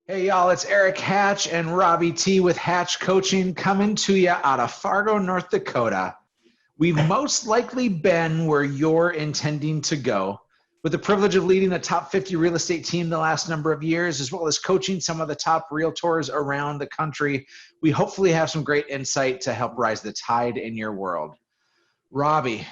Hey y'all, it's Eric Hatch and Robbie T with Hatch Coaching coming to you out of Fargo, North Dakota. We've most likely been where you're intending to go. With the privilege of leading a top 50 real estate team the last number of years, as well as coaching some of the top realtors around the country, we hopefully have some great insight to help rise the tide in your world. Robbie,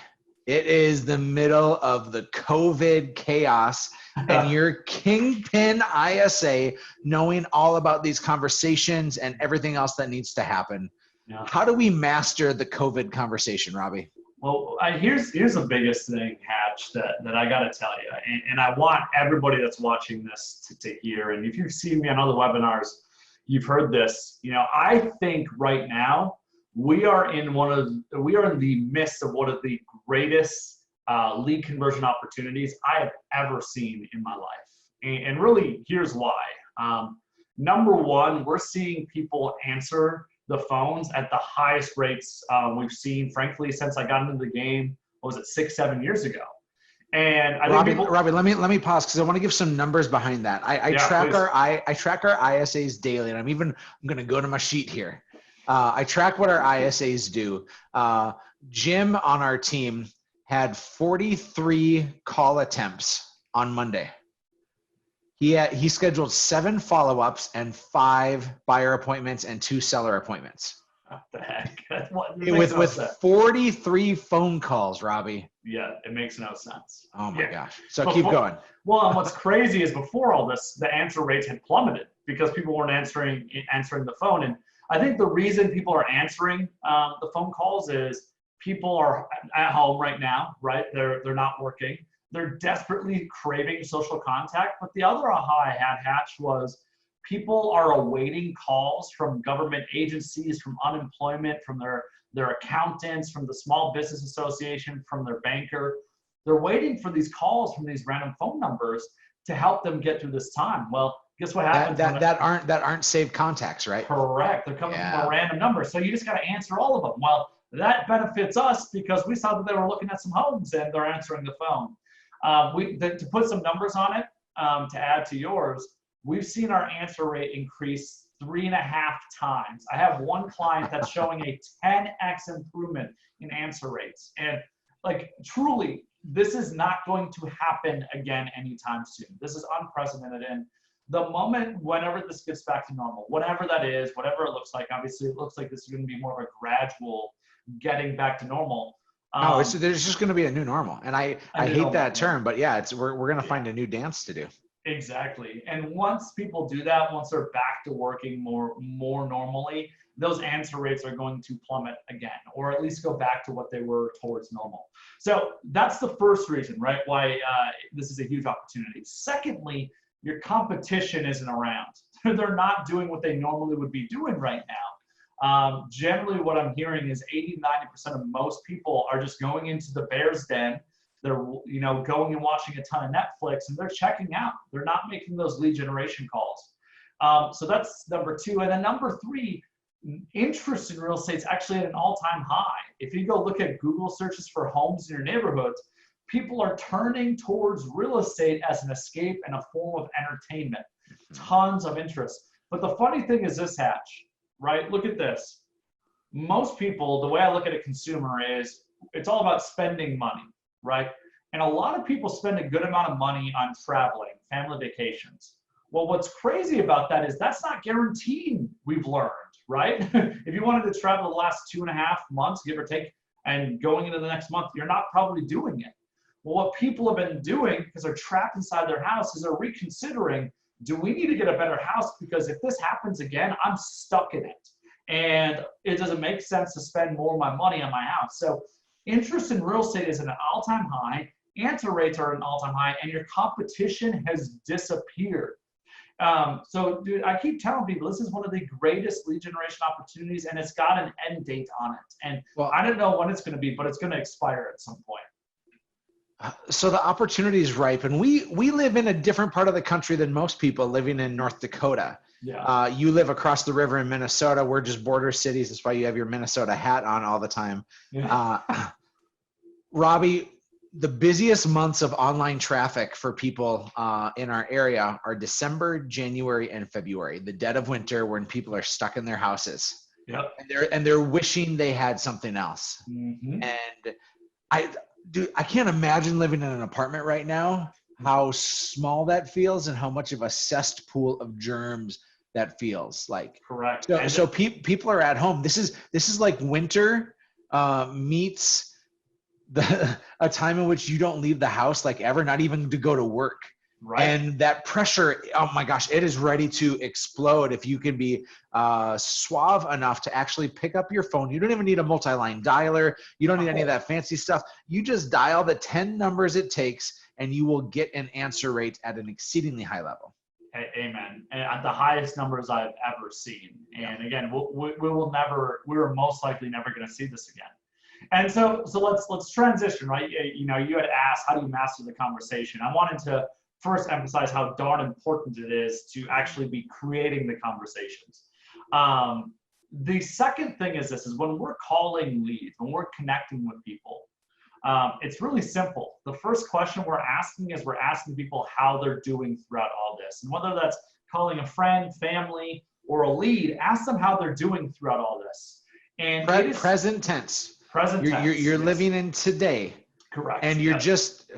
it is the middle of the COVID chaos, and your kingpin ISA, knowing all about these conversations and everything else that needs to happen. Yeah. How do we master the COVID conversation, Robbie? Well, here's the biggest thing, Hatch, that I got to tell you, and I want everybody that's watching this to hear. And if you've seen me on other webinars, you've heard this. I think right now we are in the midst of one of the greatest lead conversion opportunities I have ever seen in my life. And really, here's why. Number one, we're seeing people answer the phones at the highest rates we've seen, frankly, since I got into the game. What was it, 6-7 years ago? And I Robbie, think Robbie, let me pause because I want to give some numbers behind that. I track our ISAs daily, and I'm going to go to my sheet here. I track what our ISAs do. Jim on our team had 43 call attempts on Monday. He scheduled 7 follow-ups and 5 buyer appointments and 2 seller appointments. What the heck? With 43 phone calls, Robbie. Yeah, it makes no sense. Oh my gosh. So keep going. Well, and what's crazy is before all this, the answer rates had plummeted because people weren't answering the phone. And I think the reason people are answering the phone calls is people are at home right now, right? They're not working. They're desperately craving social contact. But the other aha I had, Hatch, was people are awaiting calls from government agencies, from unemployment, from their accountants, from the Small Business Association, from their banker. They're waiting for these calls from these random phone numbers to help them get through this time. Well, guess what happens? That aren't saved contacts, right? Correct. They're coming from a random number. So you just got to answer all of them. Well, that benefits us because we saw that they were looking at some homes and they're answering the phone. To put some numbers on it, to add to yours, we've seen our answer rate increase 3.5 times. I have one client that's showing a 10x improvement in answer rates. And truly, this is not going to happen again anytime soon. This is unprecedented. And the moment, whenever this gets back to normal, whatever that is, whatever it looks like, obviously it looks like this is going to be more of a gradual getting back to normal. No, there's just going to be a new normal. And I hate that term, but yeah, we're going to find a new dance to do. Exactly. And once people do that, once they're back to working more normally, those answer rates are going to plummet again, or at least go back to what they were towards normal. So that's the first reason, right, why this is a huge opportunity. Secondly, your competition isn't around. They're not doing what they normally would be doing right now. Generally, what I'm hearing is 80-90% of most people are just going into the bear's den. They're going and watching a ton of Netflix, and they're checking out. They're not making those lead generation calls. So that's number 2. And then number 3, interest in real estate is actually at an all-time high. If you go look at Google searches for homes in your neighborhoods, people are turning towards real estate as an escape and a form of entertainment. Tons of interest. But the funny thing is this, Hatch, right? Look at this. Most people, the way I look at a consumer is it's all about spending money, right? And a lot of people spend a good amount of money on traveling, family vacations. Well, what's crazy about that is that's not guaranteed, we've learned, right? If you wanted to travel the last 2.5 months, give or take, and going into the next month, you're not probably doing it. Well, what people have been doing, because they're trapped inside their house, is they're reconsidering, do we need to get a better house? Because if this happens again, I'm stuck in it. And it doesn't make sense to spend more of my money on my house. So interest in real estate is at an all-time high, answer rates are at an all-time high, and your competition has disappeared. So dude, I keep telling people this is one of the greatest lead generation opportunities, and it's got an end date on it. And I don't know when it's going to be, but it's going to expire at some point. So the opportunity is ripe, and we live in a different part of the country than most people living in North Dakota. Yeah. You live across the river in Minnesota. We're just border cities. That's why you have your Minnesota hat on all the time. Yeah. Robbie, the busiest months of online traffic for people in our area are December, January, and February, the dead of winter when people are stuck in their houses. Yep. And they're wishing they had something else. Mm-hmm. And I can't imagine living in an apartment right now, how small that feels and how much of a cesspool of germs that feels like. Correct. So people are at home. This is like winter meets a time in which you don't leave the house like ever, not even to go to work. Right. And that pressure, oh my gosh, it is ready to explode if you can be suave enough to actually pick up your phone. You don't even need a multi-line dialer. You don't need any of that fancy stuff. You just dial the 10 numbers it takes and you will get an answer rate at an exceedingly high level. Amen. And at the highest numbers I've ever seen. And again, we're most likely never going to see this again. And so let's transition, right? You know, you had asked, how do you master the conversation? I wanted to first emphasize how darn important it is to actually be creating the conversations. The second thing is this, is when we're calling leads, when we're connecting with people, it's really simple. The first question we're asking people how they're doing throughout all this. And whether that's calling a friend, family, or a lead, ask them how they're doing throughout all this. And present tense. Present tense. You're living in today. Correct. And you're just,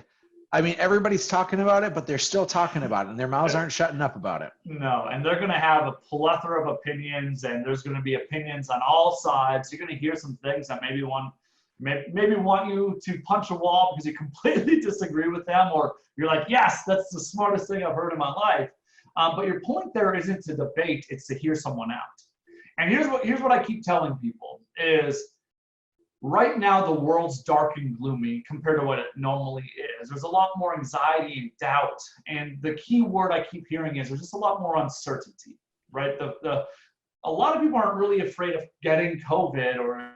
I mean, everybody's talking about it, but they're still talking about it, and their mouths aren't shutting up about it. No, and they're going to have a plethora of opinions, and there's going to be opinions on all sides. You're going to hear some things that maybe want you to punch a wall because you completely disagree with them, or you're like, yes, that's the smartest thing I've heard in my life. But your point there isn't to debate; it's to hear someone out. And here's what I keep telling people is, right now, the world's dark and gloomy compared to what it normally is. There's a lot more anxiety and doubt. And the key word I keep hearing is there's just a lot more uncertainty, right? A lot of people aren't really afraid of getting COVID or,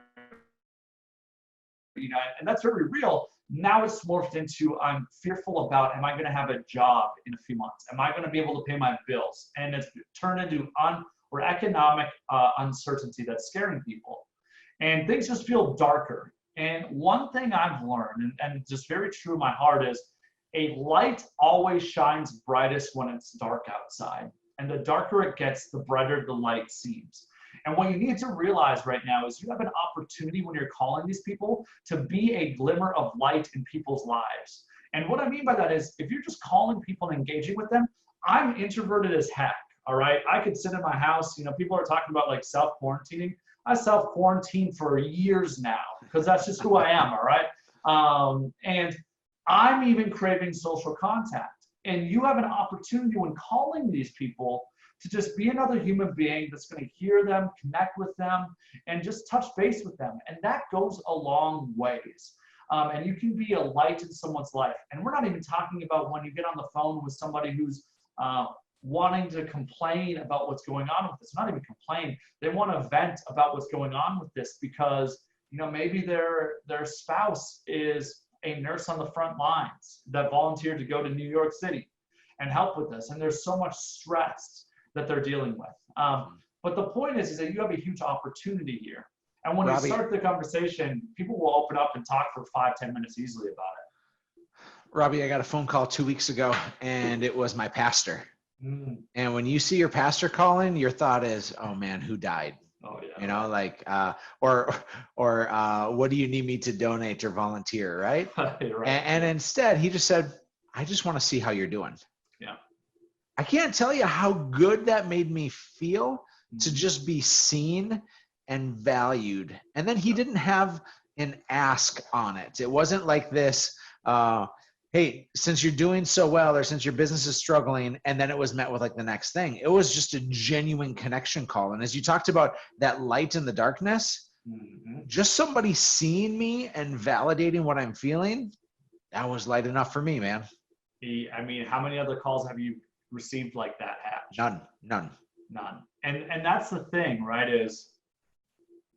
you know, and that's very real. Now it's morphed into, I'm fearful about, am I going to have a job in a few months? Am I going to be able to pay my bills? And it's turned into economic uncertainty that's scaring people. And things just feel darker. And one thing I've learned, and just very true in my heart, is a light always shines brightest when it's dark outside. And the darker it gets, the brighter the light seems. And what you need to realize right now is you have an opportunity when you're calling these people to be a glimmer of light in people's lives. And what I mean by that is, if you're just calling people and engaging with them, I'm introverted as heck, all right? I could sit in my house, you know, people are talking about like self-quarantining. I self-quarantine for years now because that's just who I am, all right? And I'm even craving social contact. And you have an opportunity when calling these people to just be another human being that's going to hear them, connect with them, and just touch base with them. And that goes a long ways. And you can be a light in someone's life. And we're not even talking about when you get on the phone with somebody who's wanting to complain about what's going on with this. Not even complain. They want to vent about what's going on with this because, you know, maybe their spouse is a nurse on the front lines that volunteered to go to New York City and help with this. And there's so much stress that they're dealing with. But the point is that you have a huge opportunity here. And when Robbie, you start the conversation, people will open up and talk for 5-10 minutes easily about it. Robbie, I got a phone call 2 weeks ago, and it was my pastor. And when you see your pastor calling, your thought is, oh man, who died? Oh yeah. You know, like, or what do you need me to donate or volunteer, right? Right. And instead, he just said, I just want to see how you're doing. Yeah. I can't tell you how good that made me feel to just be seen and valued. And then he didn't have an ask on it. It wasn't like this, hey, since you're doing so well, or since your business is struggling, and then it was met with like the next thing. It was just a genuine connection call. And as you talked about that light in the darkness, just somebody seeing me and validating what I'm feeling, that was light enough for me, man. I mean, how many other calls have you received like that, Hatch? None. And that's the thing, right, is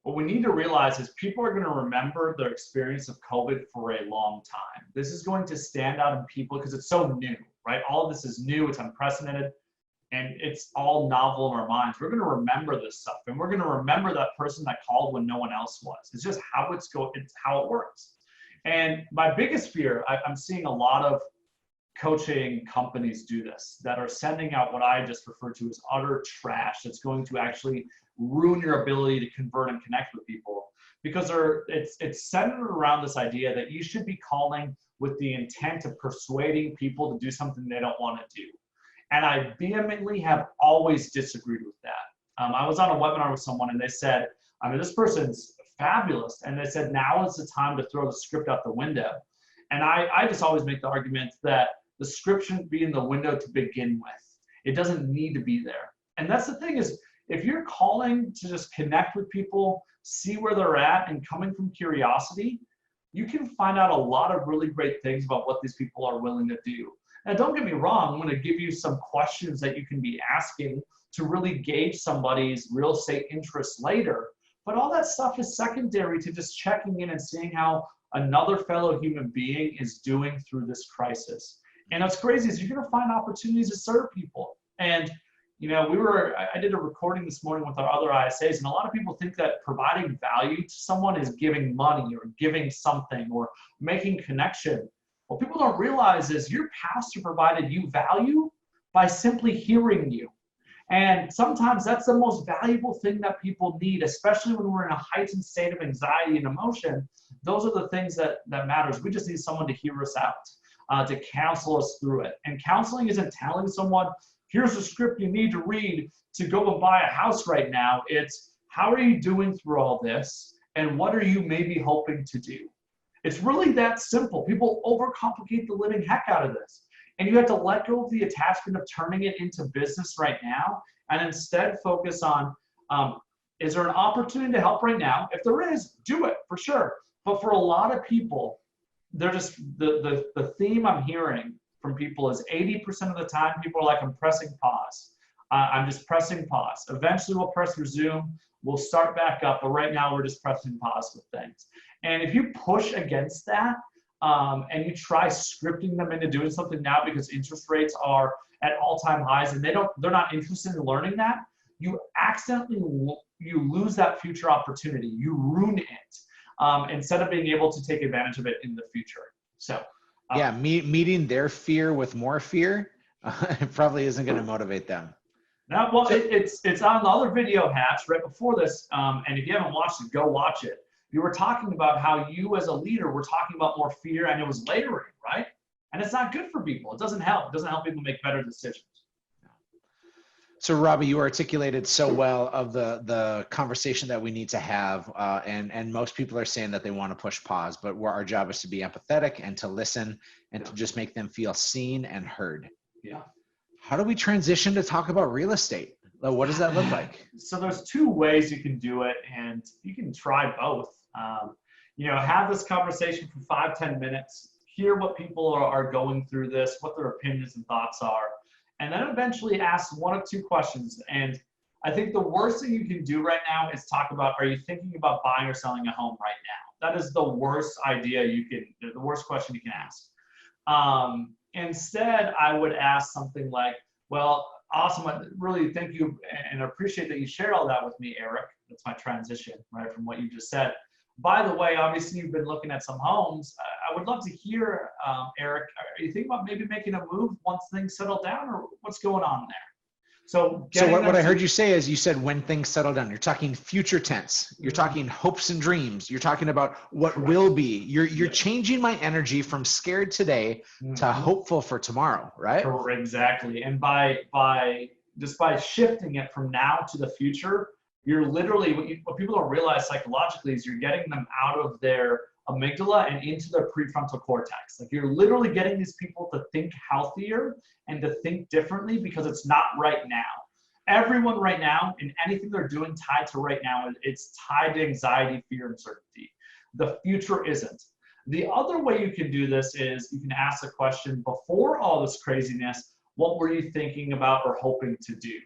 what we need to realize is people are going to remember their experience of COVID for a long time. This is going to stand out in people because it's so new, right? All of this is new, it's unprecedented, and it's all novel in our minds. We're going to remember this stuff, and we're going to remember that person that called when no one else was. It's just how it's how it works. And my biggest fear, I'm seeing a lot of coaching companies do this, that are sending out what I just referred to as utter trash that's going to actually ruin your ability to convert and connect with people, because it's centered around this idea that you should be calling with the intent of persuading people to do something they don't want to do. And I vehemently have always disagreed with that. I was on a webinar with someone and they said, I mean, this person's fabulous. And they said, now is the time to throw the script out the window. And I just always make the argument that the script shouldn't be in the window to begin with. It doesn't need to be there. And that's the thing is, if you're calling to just connect with people, see where they're at, and coming from curiosity, you can find out a lot of really great things about what these people are willing to do. Now, don't get me wrong, I'm going to give you some questions that you can be asking to really gauge somebody's real estate interest later. But all that stuff is secondary to just checking in and seeing how another fellow human being is doing through this crisis. And what's crazy is you're going to find opportunities to serve people. And you know, I did a recording this morning with our other ISAs, and a lot of people think that providing value to someone is giving money or giving something or making connection. What people don't realize is your pastor provided you value by simply hearing you. And sometimes that's the most valuable thing that people need, especially when we're in a heightened state of anxiety and emotion. Those are the things that matters. We just need someone to hear us out, to counsel us through it. And counseling isn't telling someone, here's the script you need to read to go and buy a house right now. It's how are you doing through all this, and what are you maybe hoping to do? It's really that simple. People overcomplicate the living heck out of this. And you have to let go of the attachment of turning it into business right now, and instead focus on, is there an opportunity to help right now? If there is, do it for sure. But for a lot of people, they're just, the theme I'm hearing from people is 80% of the time, people are like, I'm pressing pause. I'm just pressing pause. Eventually we'll press resume. We'll start back up. But right now we're just pressing pause with things. And if you push against that, and you try scripting them into doing something now because interest rates are at all-time highs and they're not interested in learning that, you accidentally, you lose that future opportunity. You ruin it, instead of being able to take advantage of it in the future. So. Yeah, meeting their fear with more fear it probably isn't going to motivate them. No, well, it's on the other video, Hatch, right before this. And if you haven't watched it, go watch it. You were talking about how you as a leader were talking about more fear, and it was layering, right? And it's not good for people. It doesn't help. It doesn't help people make better decisions. So Robbie, you articulated so well of the conversation that we need to have, and most people are saying that they want to push pause, but our job is to be empathetic and to listen and to just make them feel seen and heard. Yeah. How do we transition to talk about real estate? What does that look like? So there's two ways you can do it, and you can try both. Have this conversation for 5-10 minutes, hear what people are going through this, what their opinions and thoughts are, and then eventually ask one of two questions. And I think the worst thing you can do right now is talk about, are you thinking about buying or selling a home right now? That is the worst the worst question you can ask. Instead, I would ask something like, well, awesome, I really thank you and appreciate that you shared all that with me, Eric. That's my transition, right, from what you just said. By the way, obviously you've been looking at some homes. I would love to hear, Eric, are you thinking about maybe making a move once things settle down, or what's going on there? So what I heard you say is, you said when things settle down, you're talking future tense. You're talking hopes and dreams. You're talking about what will be. You're changing my energy from scared today to hopeful for tomorrow, right? Exactly. And by shifting it from now to the future, you're literally, what people don't realize psychologically is you're getting them out of their amygdala and into their prefrontal cortex. Like, you're literally getting these people to think healthier and to think differently, because it's not right now. Everyone right now, and anything they're doing tied to right now, it's tied to anxiety, fear, and uncertainty. The future isn't. The other way you can do this is you can ask the question, before all this craziness, what were you thinking about or hoping to do?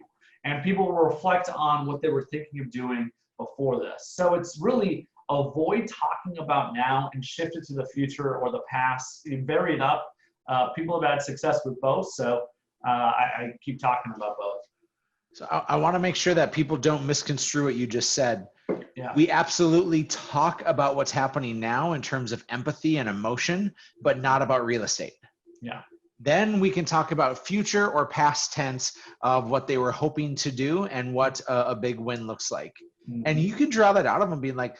And people will reflect on what they were thinking of doing before this. So it's really avoid talking about now and shift it to the future or the past. You vary it up. People have had success with both, so I keep talking about both. So I want to make sure that people don't misconstrue what you just said. Yeah. We absolutely talk about what's happening now in terms of empathy and emotion, but not about real estate. Yeah. Then we can talk about future or past tense of what they were hoping to do and what a big win looks like. Mm-hmm. And you can draw that out of them being like,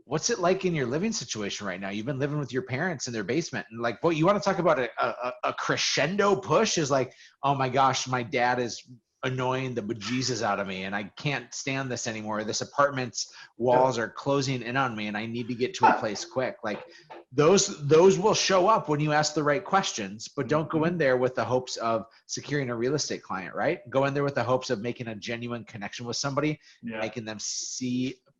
what's it like in your living situation right now? You've been living with your parents in their basement. And like, what you want to talk about a crescendo push is like, oh my gosh, my dad is annoying the bejesus out of me and I can't stand this anymore. This apartment's walls are closing in on me and I need to get to a place quick. Like those will show up when you ask the right questions, but don't go in there with the hopes of securing a real estate client, right? Go in there with the hopes of making a genuine connection with somebody, making them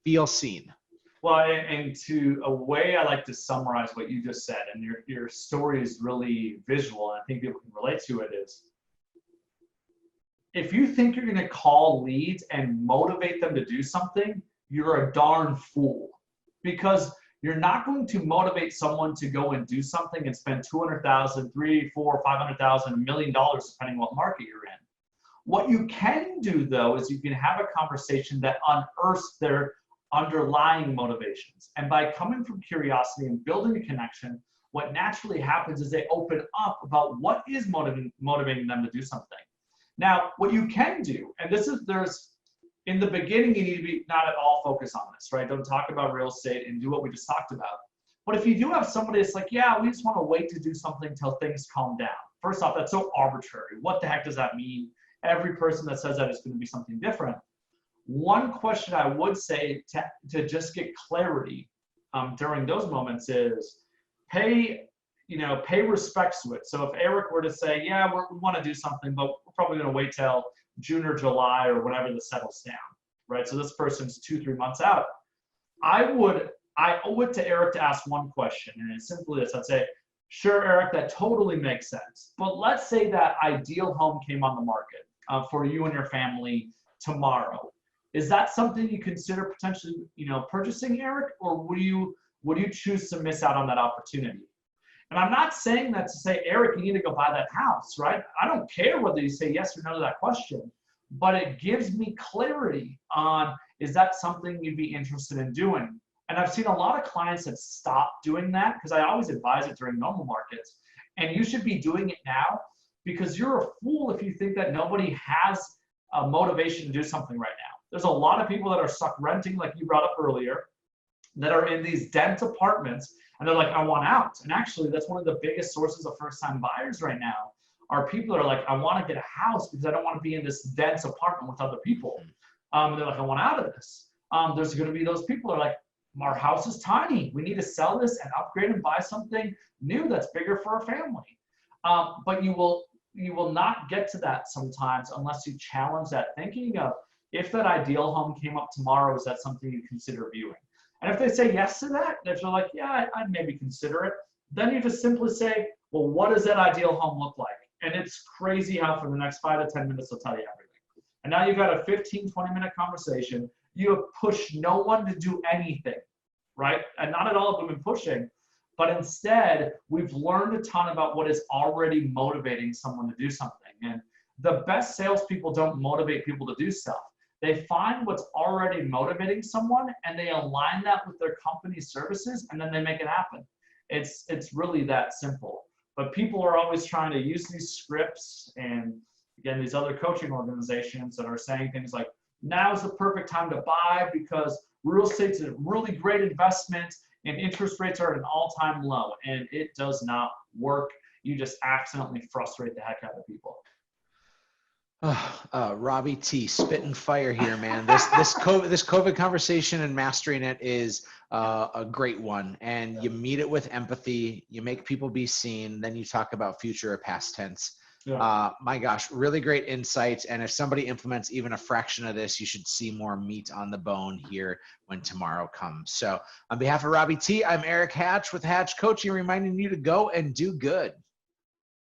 feel seen. Well, and to a way I like to summarize what you just said, and your story is really visual, and I think people can relate to it, is if you think you're going to call leads and motivate them to do something, you're a darn fool. Because you're not going to motivate someone to go and do something and spend $200,000, $300,000, $400,000, $500,000, $1 million, depending what market you're in. What you can do, though, is you can have a conversation that unearths their underlying motivations. And by coming from curiosity and building a connection, what naturally happens is they open up about what is motivating them to do something. Now, what you can do, and there's in the beginning, you need to be not at all focused on this, right? Don't talk about real estate and do what we just talked about. But if you do have somebody that's like, yeah, we just want to wait to do something until things calm down. First off, that's so arbitrary. What the heck does that mean? Every person that says that is going to be something different. One question I would say to just get clarity during those moments is pay respects to it. So if Eric were to say, yeah, we want to do something, but we're probably going to wait till June or July or whenever this settles down, right? So this person's 2-3 months out. I owe it to Eric to ask one question, and it's simply this. I'd say, sure, Eric, that totally makes sense. But let's say that ideal home came on the market for you and your family tomorrow. Is that something you consider potentially, purchasing, Eric, or would you choose to miss out on that opportunity? And I'm not saying that to say, Eric, you need to go buy that house, right? I don't care whether you say yes or no to that question, but it gives me clarity on, is that something you'd be interested in doing? And I've seen a lot of clients that stop doing that because I always advise it during normal markets. And you should be doing it now because you're a fool if you think that nobody has a motivation to do something right now. There's a lot of people that are stuck renting, like you brought up earlier, that are in these dense apartments, and they're like, I want out. And actually, that's one of the biggest sources of first-time buyers right now, are people that are like, I want to get a house because I don't want to be in this dense apartment with other people. And they're like, I want out of this. There's going to be those people that are like, our house is tiny. We need to sell this and upgrade and buy something new that's bigger for our family. But you will not get to that sometimes unless you challenge that thinking of, if that ideal home came up tomorrow, is that something you consider viewing? And if they say yes to that, if they're like, yeah, I'd maybe consider it, then you just simply say, well, what does that ideal home look like? And it's crazy how for the next 5 to 10 minutes, they'll tell you everything. And now you've had a 15, 20-minute conversation. You have pushed no one to do anything, right? And not at all have we been pushing, but instead, we've learned a ton about what is already motivating someone to do something. And the best salespeople don't motivate people to do stuff. They find what's already motivating someone and they align that with their company's services, and then they make it happen. It's really that simple. But people are always trying to use these scripts and, again, these other coaching organizations that are saying things like, now's the perfect time to buy because real estate's a really great investment and interest rates are at an all-time low. And it does not work. You just accidentally frustrate the heck out of people. Robbie T, spitting fire here, man. This COVID conversation and mastering it is a great one. And you meet it with empathy. You make people be seen. Then you talk about future or past tense. Yeah. My gosh, really great insights. And if somebody implements even a fraction of this, you should see more meat on the bone here when tomorrow comes. So on behalf of Robbie T, I'm Eric Hatch with Hatch Coaching, reminding you to go and do good.